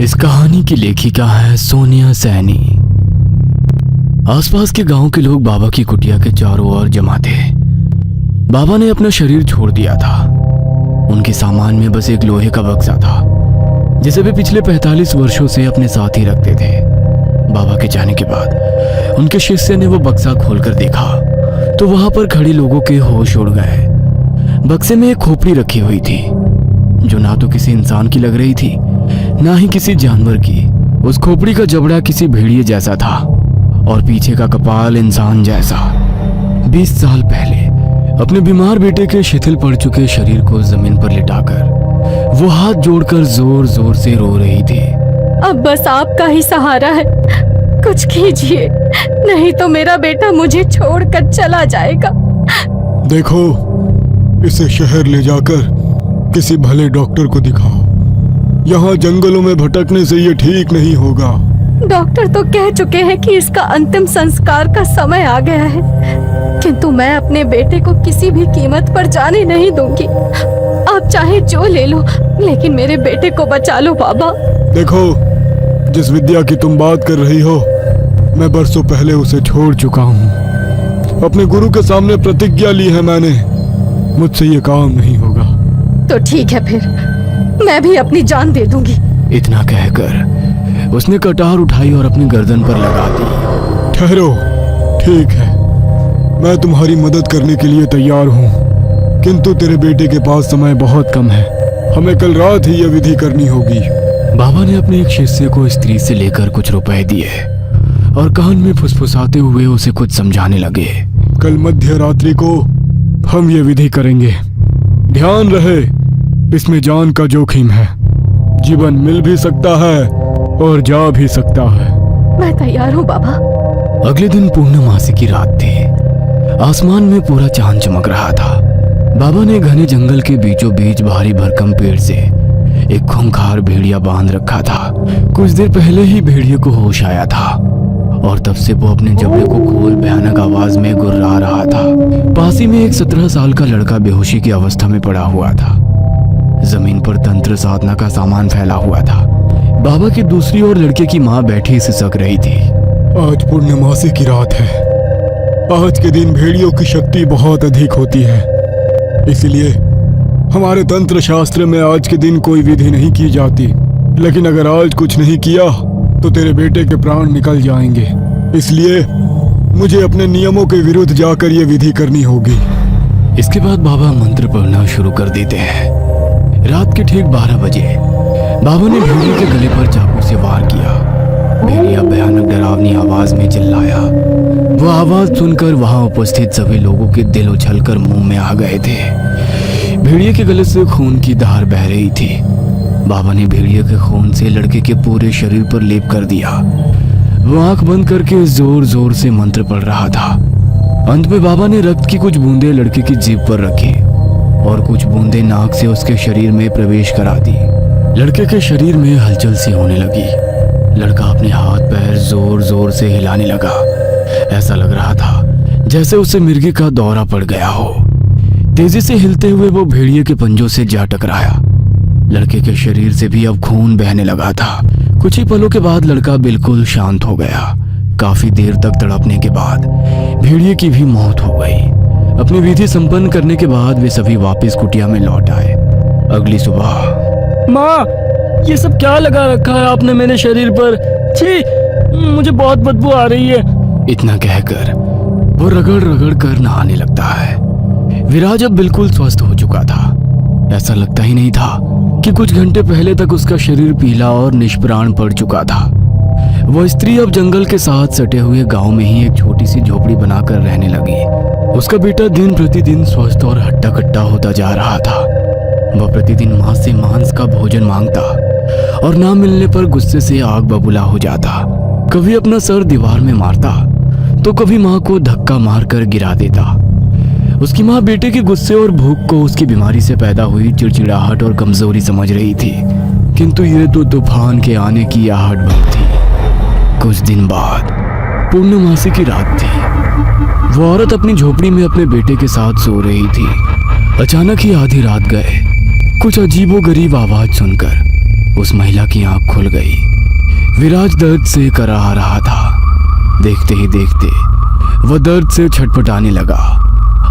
इस कहानी की लेखिका है सोनिया सैनी। आसपास के गांव के लोग बाबा की कुटिया के चारों ओर जमा थे। बाबा ने अपना शरीर छोड़ दिया था। उनके सामान में बस एक लोहे का बक्सा था जिसे वे पिछले 45 वर्षों से अपने साथ ही रखते थे। बाबा के जाने के बाद उनके शिष्य ने वो बक्सा खोलकर देखा तो वहां पर खड़े लोगों के होश उड़ गए। बक्से में एक खोपड़ी रखी हुई थी जो ना तो किसी इंसान की लग रही थी ना ही किसी जानवर की। उस खोपड़ी का जबड़ा किसी भेड़िए जैसा था और पीछे का कपाल इंसान जैसा। 20 साल पहले अपने बीमार बेटे के शिथिल पड़ चुके शरीर को जमीन पर लिटाकर वो हाथ जोड़कर जोर जोर से रो रही थी। अब बस आपका ही सहारा है, कुछ कीजिए, नहीं तो मेरा बेटा मुझे छोड़कर चला जाएगा। देखो, इसे शहर ले जाकर किसी भले डॉक्टर को दिखाओ। यहाँ जंगलों में भटकने से ये ठीक नहीं होगा। डॉक्टर तो कह चुके हैं कि इसका अंतिम संस्कार का समय आ गया है, किंतु मैं अपने बेटे को किसी भी कीमत पर जाने नहीं दूंगी। आप चाहे जो ले लो, लेकिन मेरे बेटे को बचा लो बाबा। देखो, जिस विद्या की तुम बात कर रही हो, मैं बरसों पहले उसे छोड़ चुका हूँ। अपने गुरु के सामने प्रतिज्ञा ली है मैंने, मुझसे ये काम नहीं होगा। तो ठीक है, फिर मैं भी अपनी जान दे दूंगी। इतना कहकर उसने कटार उठाई और अपनी गर्दन पर लगा दी। ठहरो, ठीक है, मैं तुम्हारी मदद करने के लिए तैयार हूँ, किंतु तेरे बेटे के पास समय बहुत कम है। हमें कल रात ही यह विधि करनी होगी। बाबा ने अपने एक शिष्य को स्त्री से लेकर कुछ रुपए दिए और कान में फुसफुसाते हुए उसे कुछ समझाने लगे। कल मध्य रात्रि को हम ये विधि करेंगे। ध्यान रहे, इसमें जान का जोखिम है। जीवन मिल भी सकता है और जा भी सकता है। मैं तैयार हूँ बाबा। अगले दिन पूर्णमासी की रात थी। आसमान में पूरा चांद चमक रहा था। बाबा ने घने जंगल के बीचों बीच भारी भरकम पेड़ से एक खूंखार भेड़िया बांध रखा था। कुछ देर पहले ही भेड़िए को होश आया था और तब से वो अपने जबड़े को खोल भयानक आवाज में गुर्रा रहा था। पास ही में एक 17 साल का लड़का बेहोशी की अवस्था में पड़ा हुआ था। जमीन पर तंत्र साधना का सामान फैला हुआ था। बाबा की दूसरी ओर लड़के की माँ बैठी सिसक रही थी। आज पूर्णमासी की रात है। आज के दिन भेड़ियों की शक्ति बहुत अधिक होती है, इसलिए हमारे तंत्र शास्त्र में आज के दिन कोई विधि नहीं की जाती। लेकिन अगर आज कुछ नहीं किया तो तेरे बेटे के प्राण निकल जाएंगे। इसलिए मुझे अपने नियमों के विरुद्ध जाकर ये विधि करनी होगी। इसके बाद बाबा मंत्र पढ़ना शुरू कर देते हैं। रात के ठीक 12 बजे बाबा ने भेड़िए के गले पर चाकू से वार किया। भेड़िया भयानक डरावनी आवाज में चिल्लाया। वो आवाज सुनकर वहां उपस्थित सभी लोगों के दिल उछलकर मुंह में आ गए थे। भेड़िए के गले से खून की धार बह रही थी। बाबा ने भेड़िए के खून से लड़के के पूरे शरीर पर लेप कर दिया। वो आंख बंद करके जोर जोर से मंत्र पढ़ रहा था। अंत में बाबा ने रक्त की कुछ बूंदें लड़के की जीभ पर रखी और कुछ बूंदें नाक से उसके शरीर में प्रवेश करा दी। लड़के के शरीर में हलचल सी होने लगी। लड़का अपने हाथ पैर जोर जोर से हिलाने लगा। ऐसा लग रहा था जैसे उसे मिर्गी का दौरा पड़ गया हो। तेजी से हिलते हुए वो भेड़िए के पंजों से जा टकराया। लड़के के शरीर से भी अब खून बहने लगा था। कुछ ही पलों के बाद लड़का बिल्कुल शांत हो गया। काफी देर तक तड़पने के बाद भेड़िए की भी मौत हो गई। अपनी विधि संपन्न करने के बाद वे सभी वापस कुटिया में लौट आए। अगली सुबह, माँ, ये सब क्या लगा रखा है आपने मेरे शरीर पर? छी, मुझे बहुत बदबू आ रही है। इतना कहकर वो रगड़ रगड़ कर नहाने लगता है। विराज अब बिल्कुल स्वस्थ हो चुका था। ऐसा लगता ही नहीं था कि कुछ घंटे पहले तक उसका शरीर पीला और निष्प्राण पड़ चुका था। वो स्त्री अब जंगल के साथ सटे हुए गांव में ही एक छोटी सी झोपड़ी बनाकर रहने लगी। उसका बेटा दिन प्रतिदिन स्वस्थ और हट्टा कट्टा होता जा रहा था। वह प्रतिदिन माँ से मांस का भोजन मांगता और ना मिलने पर गुस्से से आग बबूला हो जाता। कभी अपना सर दीवार में मारता तो कभी माँ को धक्का मारकर गिरा देता। उसकी माँ बेटे के गुस्से और भूख को उसकी बीमारी से पैदा हुई चिड़चिड़ाहट और कमजोरी समझ रही थी, किंतु ये तो तूफान के आने की आहट भर थी। कुछ दिन बाद पूर्णमासी की रात थी। वो औरत अपनी झोपड़ी में अपने बेटे के साथ सो रही थी। अचानक ही आधी रात गए कुछ अजीबोगरीब आवाज सुनकर उस महिला की आंख खुल गई। विराज दर्द से कराह रहा था। देखते ही देखते वह दर्द से छटपटाने लगा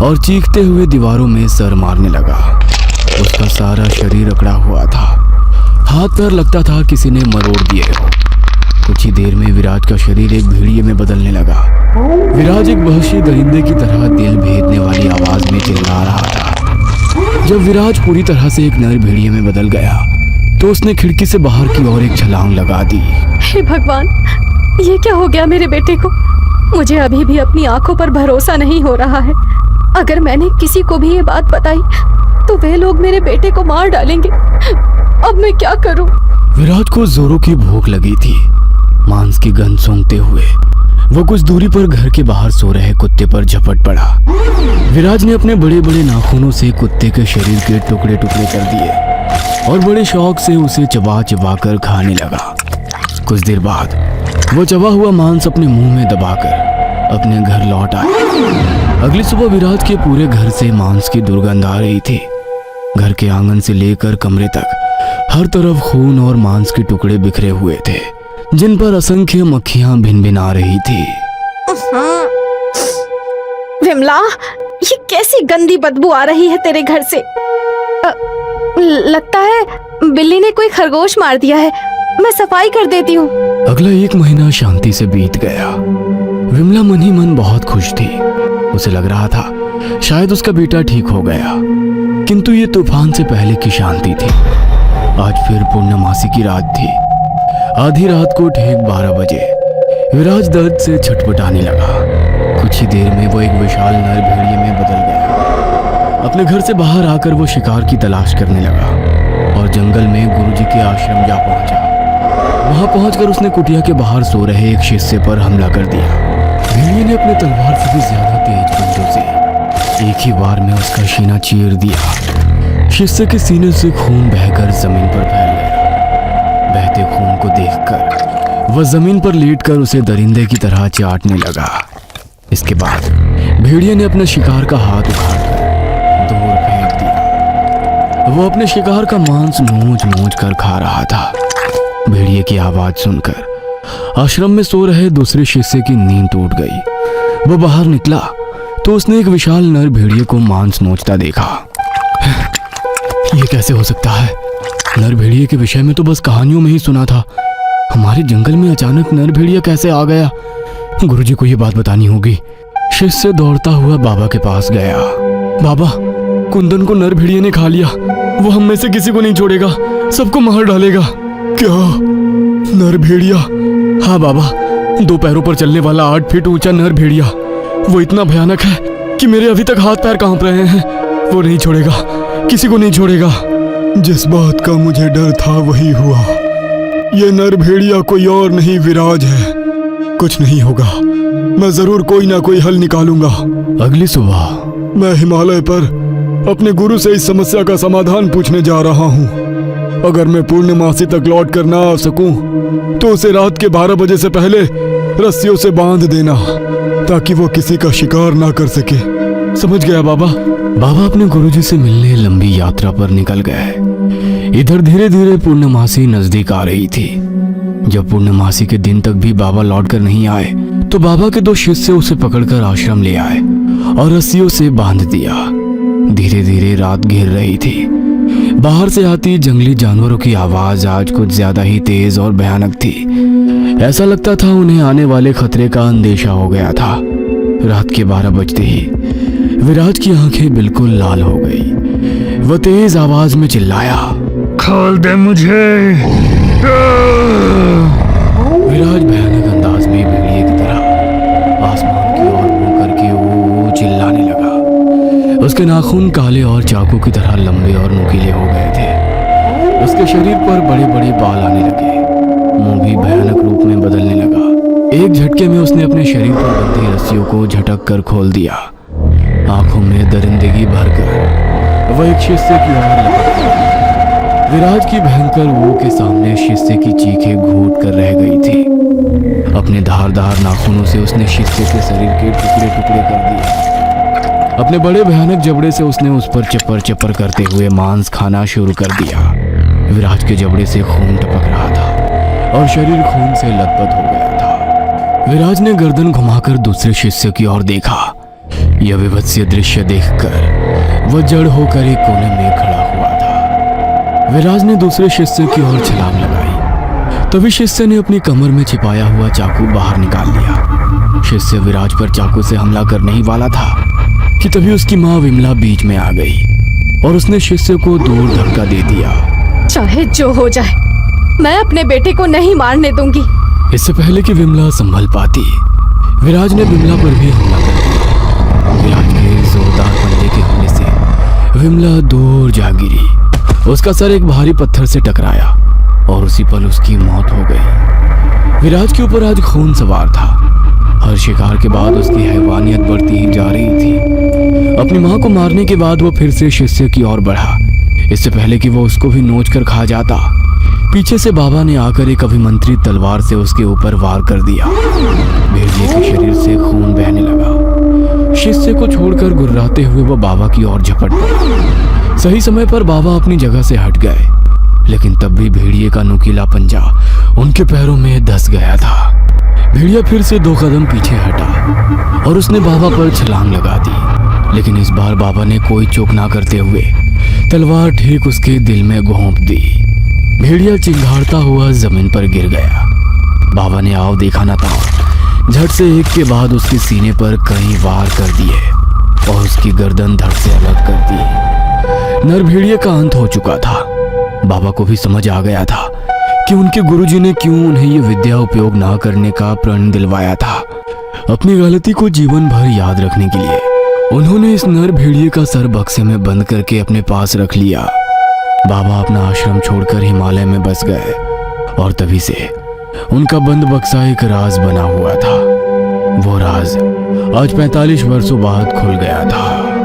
और चीखते हुए दीवारों में सर मारने लगा। उसका सारा शरीर अकड़ा हुआ था। हाथ पैर लगता था किसी ने मरोड़ दिए हो। कुछ ही देर में विराज का शरीर एक भेड़िए में बदलने लगा। विराज एक वहशी दरिंदे की तरह दिल भेदने वाली आवाज में चिल्ला रहा था। जब विराज पूरी तरह से एक नर भेड़िए में बदल गया तो उसने खिड़की से बाहर की ओर एक छलांग लगा दी। हे भगवान, ये क्या हो गया मेरे बेटे को? मुझे अभी भी अपनी आंखों पर भरोसा नहीं हो रहा है। अगर मैंने किसी को भी ये बात बताई तो वे लोग मेरे बेटे को मार डालेंगे। अब मैं क्या करूं? विराज को जोरों की भूख लगी थी। मांस की गंध सूंघते हुए वो कुछ दूरी पर घर के बाहर सो रहे कुत्ते पर झपट पड़ा। विराज ने अपने बड़े बड़े नाखूनों से कुत्ते के शरीर के टुकड़े टुकड़े कर दिए और बड़े शौक से उसे चबा चबा कर खाने लगा। कुछ देर बाद वो चबा हुआ मांस अपने मुंह में दबाकर अपने घर लौट आया। अगली सुबह विराज के पूरे घर से मांस की दुर्गंध आ रही थी। घर के आंगन से लेकर कमरे तक हर तरफ खून और मांस के टुकड़े बिखरे हुए थे, जिन पर असंख्य मक्खियां भिनभिना रही थी। विमला, ये कैसी गंदी बदबू आ रही है तेरे घर से। लगता है बिल्ली ने कोई खरगोश मार दिया है। मैं सफाई कर देती हूँ। अगला 1 महीना शांति से बीत गया। विमला मन ही मन बहुत खुश थी। उसे लग रहा था शायद उसका बेटा ठीक हो गया, किंतु ये तूफान से पहले की शांति थी। आज फिर पूर्णमासी की रात थी। आधी रात को ठीक 12 बजे विराज दर्द से छटपटाने लगा। कुछ ही देर में वो एक विशाल नर भेड़िए में बदल गया। अपने घर से बाहर आकर वो शिकार की तलाश करने लगा और जंगल में गुरुजी के आश्रम जा पहुंचा। वहां पहुंचकर उसने कुटिया के बाहर सो रहे एक शिष्य पर हमला कर दिया। भेड़िए ने अपने तलवार से भी ज्यादा तेज पंजों से एक ही बार में उसका सीना चीर दिया। शिष्य के सीने से खून बहकर जमीन पर फैल गया। बहते खून को देखकर वह जमीन पर लेटकर उसे दरिंदे की तरह चाटने लगा। इसके बाद भेड़िए ने अपने शिकार का हाथ उखाड़कर दूर फेंक दिया। वो अपने शिकार का मांस नोच नोच कर खा रहा था। भेड़िए की आवाज सुनकर आश्रम में सो रहे दूसरे शिष्य की नींद टूट गई। वो बाहर निकला तो उसने एक विशाल नर भेड़िए को मांस नोचता देखा। ये कैसे हो सकता है? नर भेड़िए के विषय में तो बस कहानियों में ही सुना था। हमारे जंगल में अचानक नर भेड़िया कैसे आ गया? गुरुजी को ये बात बतानी होगी। शिष्य दौड़ता हुआ बाबा के पास गया। बाबा, कुंदन को नर भेड़िए ने खा लिया। वो हम में से किसी को नहीं छोड़ेगा, सबको मार डालेगा। क्या? नर भेड़िया? हाँ बाबा, 2 पैरों पर चलने वाला 8 फीट ऊंचा नर भेड़िया। वो इतना भयानक है कि मेरे अभी तक हाथ पैर कांप रहे हैं। वो नहीं छोड़ेगा, किसी को नहीं छोड़ेगा। जिस बात का मुझे डर था वही हुआ। ये नर भेड़िया कोई और नहीं, विराज है। कुछ नहीं होगा, मैं जरूर कोई ना कोई हल निकालूंगा। अगली सुबह मैं हिमालय पर अपने गुरु से इस समस्या का समाधान पूछने जा रहा हूँ। अगर मैं पूर्णमासी तक लौट कर ना आ सकूं, तो उसे रात के 12 बजे से पहले रस्सियों से बांध देना, ताकि वो किसी का शिकार ना कर सके। समझ गया बाबा? बाबा अपने गुरुजी से मिलने लंबी यात्रा पर निकल गए। इधर धीरे धीरे पूर्णमासी नजदीक आ रही थी। जब पूर्णमासी के दिन तक भी बाबा लौटकर नहीं आए तो बाबा के 2 शिष्य उसे पकड़कर आश्रम ले आए और रस्सियों से बांध दिया। धीरे धीरे रात घिर रही थी। बाहर से आती जंगली जानवरों की आवाज आज कुछ ज्यादा ही तेज और भयानक थी। ऐसा लगता था उन्हें आने वाले खतरे का अंदेशा हो गया था। रात के 12 बजते ही विराज की आंखें बिल्कुल लाल हो गई। वह तेज आवाज में चिल्लाया, खोल दे मुझे। विराज भयानक अंदाज में भेड़िए की तरह आसमान की ओर मुंह करके वो चिल्लाने लगा। उसके नाखून काले और चाकू की तरह लंबे और नुकीले हो गए थे। उसके शरीर पर बड़े बड़े बाल आने लगे। मुंह भी भयानक रूप में बदलने लगा। एक झटके में उसने अपने शरीर पर बंधी रस्सियों को झटक कर खोल दिया। आंखों में दरिंदगी भरकर वह एक शिष्य की ओर लपक गया। विराज की भयंकर वो के सामने शिष्य की चीखें घूट कर रह गई थी। अपने धारदार नाखूनों से उसने शिष्य के शरीर के टुकड़े टुकड़े कर दिए। अपने बड़े भयानक जबड़े से उसने उस पर चपर चपर करते हुए मांस खाना शुरू कर दिया। विराज के जबड़े से खून टपक रहा था और शरीर खून से लथपथ हो गया था। विराज ने गर्दन घुमाकर दूसरे शिष्य की ओर देखा। यह विभत्स्य दृश्य देखकर वह जड़ होकर एक कोने में खड़ा हुआ था। विराज ने दूसरे शिष्य की ओर छलांग लगाई। तभी शिष्य ने अपनी कमर में छिपाया हुआ चाकू बाहर निकाल लिया। शिष्य विराज पर चाकू से हमला करने ही वाला था कि तभी उसकी माँ विमला बीच में आ गई और उसने शिष्य को दूर धक्का दे दिया। चाहे जो हो जाए, मैं अपने बेटे को नहीं मारने दूंगी। इससे पहले कि विमला संभल पाती, विराज ने विमला पर भी हमला कर दिया। विराज के जोरदार पंजे के होने से विमला दूर जा गिरी। उसका सर एक भारी पत्थर से टकराया और उसी पल उसकी मौत हो गई। विराज के ऊपर आज खून सवार था। हर शिकार के बाद उसकी हैवानियत बढ़ती ही जा रही थी। अपनी मां को मारने के बाद वो फिर से शिष्य की ओर बढ़ा। इससे पहले कि वो उसको भी नोच कर खा जाता, पीछे से बाबा ने आकर एक अभिमंत्रित तलवार से उसके ऊपर वार कर दिया। भेड़िए के शरीर से खून बहने लगा। शिष्य को छोड़कर गुर्राते हुए वो बाबा की ओर झपट पड़ा। सही समय पर बाबा अपनी जगह से हट गए, लेकिन तब भी भेड़िए का नुकीला पंजा उनके पैरों में धंस गया था। भेड़िया फिर से 2 कदम पीछे हटा और उसने बाबा पर छलांग लगा दी, लेकिन इस बार बाबा ने कोई चूक ना करते हुए तलवार ठीक उसके दिल में घोंप दी। भेड़िया चिंगाड़ता हुआ जमीन पर गिर गया। बाबा ने आओ देखा ना था, झट से एक के बाद उसके सीने पर कई वार कर दिए और उसकी गर्दन धड़ से अलग कर दी। नर भेड़िए का अंत हो चुका था। बाबा को भी समझ आ गया था कि उनके गुरुजी ने क्यों उन्हें ये विद्या उपयोग ना करने का प्रण दिलवाया था। अपनी गलती को जीवन भर याद रखने के लिए उन्होंने इस नर भेड़िए का सर बक्से में बंद करके अपने पास रख लिया। बाबा अपना आश्रम छोड़कर हिमालय में बस गए और तभी से उनका बंद बक्सा एक राज बना हुआ था। वो राज आज 45 वर्षों बाद खुल गया था।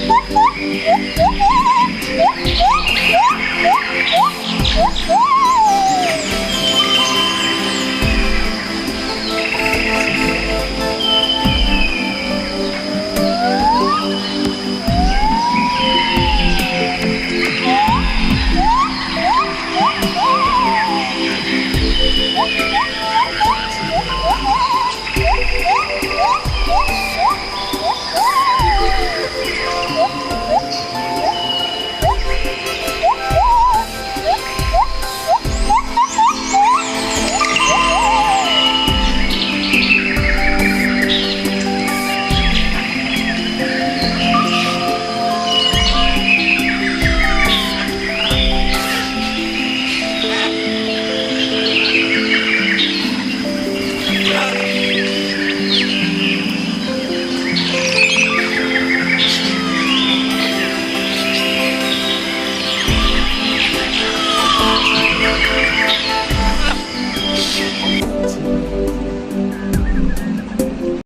What?